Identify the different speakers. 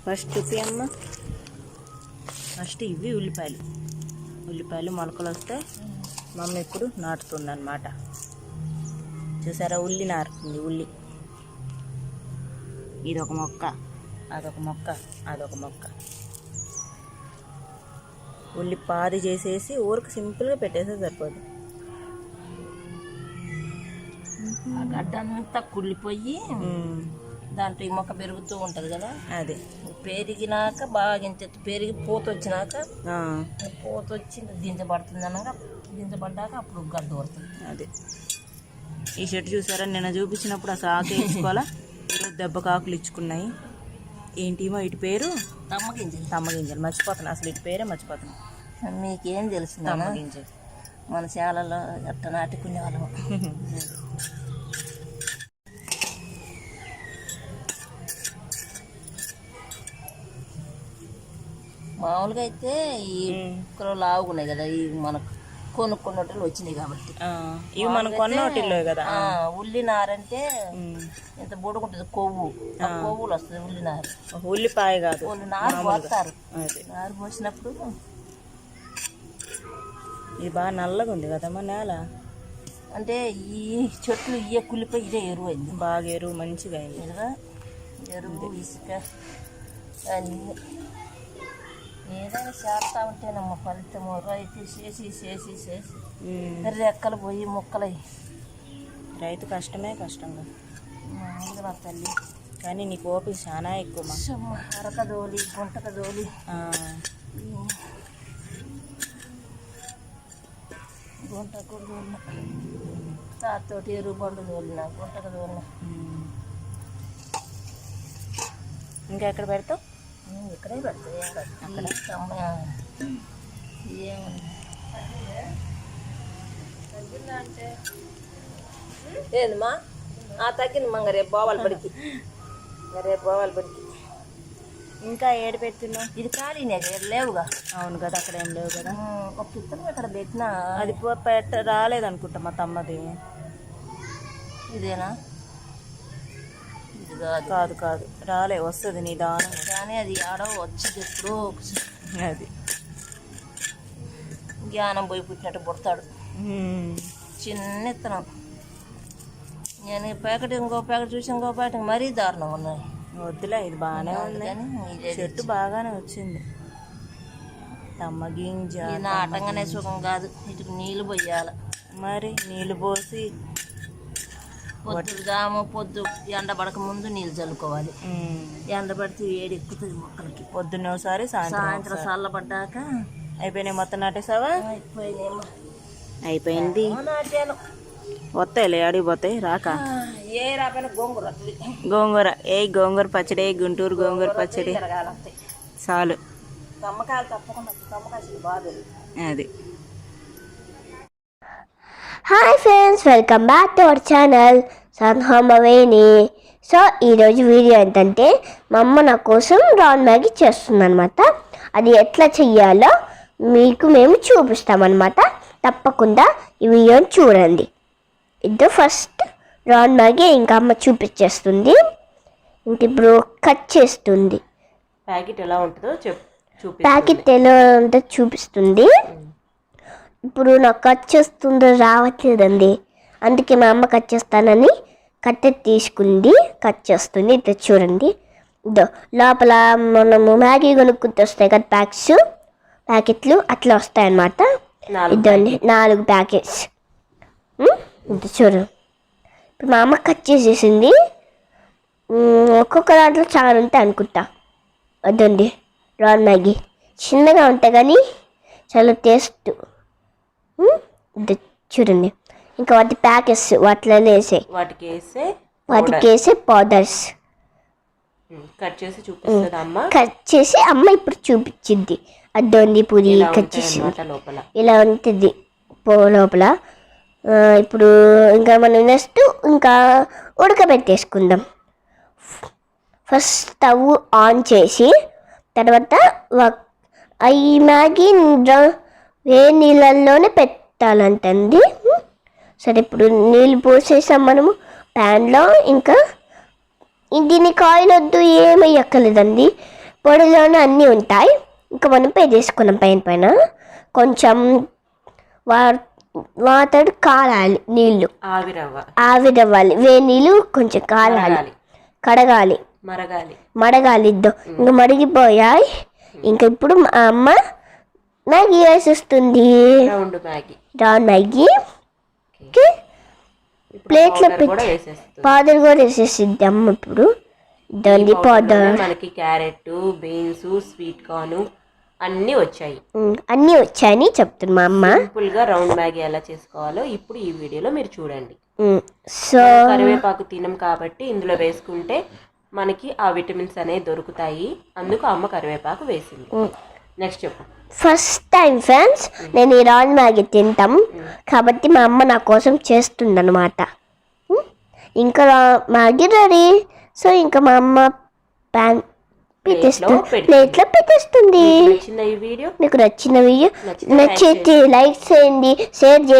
Speaker 1: First అమ్మ first ఇవి ఉల్లిపాయలు మొలకలు వస్తే మమ్మీ ఇప్పుడు నాటుతుంది అన్నమాట. చూసారా, ఉల్లి నారుతుంది. ఉల్లి ఇదొక మొక్క, అదొక మొక్క. ఉల్లి పాది చేసేసి ఊరికి సింపుల్గా పెట్టేస్తే సరిపోదు.
Speaker 2: గడ్డంతా కుళ్ళిపోయి దాంట్లో ఈ మొక్క పెరుగుతూ ఉంటుంది కదా,
Speaker 1: అది
Speaker 2: పెరిగినాక బాగా ఇంత పెరిగి పూత వచ్చినాక పూత వచ్చి దించబడుతుంది అనగా దించబడ్డాక అప్పుడు గడ్డ పడుతుంది.
Speaker 1: అది ఈ చెట్టు చూసారా, నిన్న చూపించినప్పుడు అసలు ఆకు వేయించుకోవాలా, ఈరోజు దెబ్బకు ఆకులు ఇచ్చుకున్నాయి. ఏంటిమో ఇటు పేరు తమ్మగింజలు. మర్చిపోతున్నాను, అసలు ఇటు పేరే మర్చిపోతున్నాను.
Speaker 2: మీకేం తెలుసు
Speaker 1: తమ్మగింజలు?
Speaker 2: మన శాలలో ఎట్ట నాటుకునే వాళ్ళము. మామూలుగా అయితే ఈ కుక్కలు లావుకున్నాయి కదా, ఈ మనకు కొనుక్కున్నట్లు వచ్చినాయి కాబట్టి.
Speaker 1: ఇవి మనం కొన్నోటిల్లో కదా.
Speaker 2: ఉల్లి నారంటే ఇంత బొడుగుంటుంది, కొవ్వులు వస్తుంది ఉల్లి నారు.
Speaker 1: ఉల్లిపాయ కాదు,
Speaker 2: నారు పోస్తారు. నారు పోసినప్పుడు
Speaker 1: ఇది బాగా నల్లగా ఉంది కదమ్మా నేల.
Speaker 2: అంటే ఈ చెట్లు ఇయ్యే కుళ్ళిపోయి ఇదే ఎరువు అయింది,
Speaker 1: బాగా ఎరువు మంచిగా అయింది
Speaker 2: కదా. ఎరువు ఇసుక అన్నీ ఏదైనా చేస్తా ఉంటేనమ్మ ఫలితము. రైతు చేసి రెక్కలు పోయి మొక్కలయ్యి.
Speaker 1: రైతు కష్టమే కష్టంగా
Speaker 2: మామూలుగా తల్లి.
Speaker 1: కానీ నీకు ఓపిక చాలా ఎక్కువ.
Speaker 2: అరకదోలి గుంటకదోలి గుంటకు దోలిన తాతోటి ఎరువు బండు దోలిన గుంటకు దోలిన.
Speaker 1: ఇంకా ఎక్కడ పెడతావు?
Speaker 2: ఇక్కడే పెడతాయి అక్కడ. ఏందమ్మా తగ్గింది మంగ రేపు పోవాలి బడికి.
Speaker 1: ఇంకా ఏడు పెడుతున్నావు?
Speaker 2: ఇది ఖాళీనే లేవుగా.
Speaker 1: అవును కదా, అక్కడ ఏం లేవు కదా.
Speaker 2: ఒక పిత్తలు అక్కడ పెట్టినా
Speaker 1: అది రాలేదనుకుంటా మా తమ్మది.
Speaker 2: ఇదేనా?
Speaker 1: కాదు రాలే, వస్తుంది నీ దానం.
Speaker 2: కానీ అది ఆడ వచ్చింది ఎప్పుడో.
Speaker 1: అది
Speaker 2: జ్ఞానం పోయి పుట్టినట్టు పుడతాడు. చిన్న ఇత్తనం. నేను ప్యాకెట్ ఇంకో ప్యాకెట్ చూసి ఇంకో ప్యాకెట్ మరీ దారుణం ఉన్నాయి.
Speaker 1: వద్దులే, ఇది బాగానే ఉంది. చెట్టు బాగానే వచ్చింది. తమ్మగింజ
Speaker 2: నాటంగానే సుఖం కాదు, ఇటుకు నీళ్ళు పోయాలి.
Speaker 1: మరి నీళ్ళు పోసి
Speaker 2: పొద్దు ఎండ పడక ముందు నీళ్ళు చల్లుకోవాలి. ఎండ పడితే వేడి ఎక్కుతుంది మొక్కలకి.
Speaker 1: పొద్దున్న ఒకసారి సాయంత్రం
Speaker 2: చల్లబడ్డాక.
Speaker 1: అయిపోయినాయి మొత్తం నాటేసావా? అయిపోయింది.
Speaker 2: నాటాను.
Speaker 1: వస్తాయిలే, అడిగి పోతాయి రాక.
Speaker 2: ఏ రాపోయినా
Speaker 1: గోంగూర పచ్చడి, గుంటూరు గోంగూర పచ్చడి చాలు.
Speaker 2: తమ్మకాయలు తప్పకుండా తమ్మకాయలు బాగా.
Speaker 1: అది
Speaker 3: hi friends, welcome back to our channel Sanhamaveni. So ఈరోజు వీడియో ఏంటంటే మా అమ్మ నా కోసం రాన్ మ్యాగీ చేస్తుందన్నమాట. అది ఎట్లా చెయ్యాలో మేము చూపిస్తామన్నమాట. తప్పకుండా ఈ వీడియోని చూడండి. ఇది ఫస్ట్ రాన్ మ్యాగీ ఇంకా అమ్మ చూపించేస్తుంది. ఇంక ఇప్పుడు కట్ చేస్తుంది.
Speaker 1: ప్యాకెట్ ఎలా ఉంటుందో
Speaker 3: చూపిస్తుంది. ఇప్పుడు నాకు కట్ చేస్తుందో రావట్లేదండి, అందుకే మా అమ్మ కట్ చేస్తానని కట్టె తీసుకుంది. కట్ చేస్తుంది. ఇట్లా చూడండి. ఇదో లోపల మనము మ్యాగీ కొనుక్కుంటూ వస్తాయి కదా ప్యాకెట్లు, అట్లా వస్తాయన్నమాట. ఇదండి 4 ప్యాకెట్స్. ఇది చూడండి. ఇప్పుడు మా అమ్మ కట్ చేసేసింది. ఒక్కొక్క దాంట్లో చాలా ఉంటాయి అనుకుంటా. అదండి రాన్ మ్యాగీ చిన్నగా ఉంటాయి కానీ చాలా టేస్ట్. ఇది చూడండి. ఇంకా వాటి ప్యాకెట్స్ వాటిలో వాటికి వేసే పౌడర్స్ కట్ చేసి అమ్మ ఇప్పుడు చూపించింది. అద్దోంది పూరి కట్ చేసింది. ఇలా ఉంటుంది లోపల. ఇప్పుడు ఇంకా మనం నెక్స్ట్ ఇంకా ఉడకబెట్టేసుకుందాం. ఫస్ట్ స్టవ్ ఆన్ చేసి తర్వాత ఈ మ్యాగీ వేడి నీళ్ళల్లోనే పెట్టాలంటండి. సరే ఇప్పుడు నీళ్ళు పోసేసాం మనము ప్యాన్లో. ఇంకా దీనికి ఆయిల్ వద్దు ఏమీ ఎక్కలేదండి, పొడిలోనే అన్నీ ఉంటాయి. ఇంకా మనం పే చేసుకున్నాం పైన కొంచెం వాటర్ కాలాలి, నీళ్ళు ఆవిరవ్వాలి, వేడి నీళ్ళు కొంచెం కాలాలి, కడగాలి, మడగాలి. ఇంకా మడిగిపోయాయి. ఇంకా ఇప్పుడు మా అమ్మ మ్యాగీ వేసేస్తుంది, రౌండ్ మ్యాగీ. ప్లేట్లో పౌడర్ కూడా వేసేసింది అమ్మ. ఇప్పుడు దాని పౌడర్
Speaker 1: మనకి క్యారెట్, బీన్స్, స్వీట్ కార్న్ అన్నీ
Speaker 3: వచ్చాయని చెప్తుంది మా అమ్మ.
Speaker 1: సింపుల్ గా రౌండ్ మ్యాగీ ఎలా చేసుకోవాలో ఇప్పుడు ఈ వీడియోలో మీరు చూడండి.
Speaker 3: సో
Speaker 1: కరివేపాకు తినం కాబట్టి ఇందులో వేసుకుంటే మనకి ఆ విటమిన్స్ అనేవి దొరుకుతాయి, అందుకు అమ్మ కరివేపాకు వేసింది. నెక్స్ట్ చెప్పు.
Speaker 3: ఫస్ట్ టైం ఫ్రెండ్స్ నేను ఈ రౌండ్ మ్యాగీ తింటాం కాబట్టి మా అమ్మ నా కోసం చేస్తుందన్నమాట. ఇంకా మ్యాగీ రెడీ. సో ఇంకా మా అమ్మ ప్లేట్లో పెట్టేస్తుంది.
Speaker 1: ఈ వీడియో
Speaker 3: మీకు నచ్చిన వీడియో నచ్చితే లైక్ చేయండి, షేర్ చేయండి.